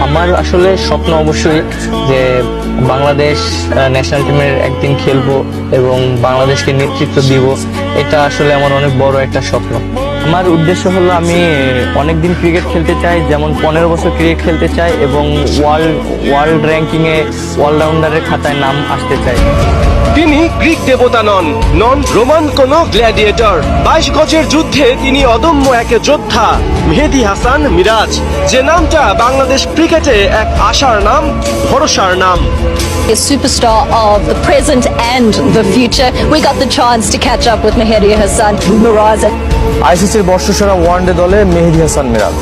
আমার আসলে স্বপ্ন অবশ্যই যে বাংলাদেশ ন্যাশনাল টিমের একদিন খেলবো এবং বাংলাদেশকে নেতৃত্ব দিব। এটা আসলে আমার অনেক বড় একটা স্বপ্ন। আমার উদ্দেশ্য হলো আমি অনেকদিন ক্রিকেট খেলতে চাই, যেমন 15 বছর ক্রিকেট খেলতে চাই এবং ওয়ার্ল্ড র্যাঙ্কিংয়ে অলরাউন্ডারের খাতায় নাম আসতে চাই। তিনি গ্রিক দেবতা নন রোমান কোনো গ্ল্যাডিয়েটর। 22 গজের যুদ্ধে তিনি অদম্য এক যোদ্ধা মেহেদী হাসান মিরাজ, যে নামটা বাংলাদেশ ক্রিকেটে এক আশার নাম, ভরসার নাম। A superstar of the present and the future. We got the chance to catch up with Mehdi Hassan Miraz. আইসিসির বর্ষসেরা ওয়ানডে দলে মেহেদী হাসান মিরাজ।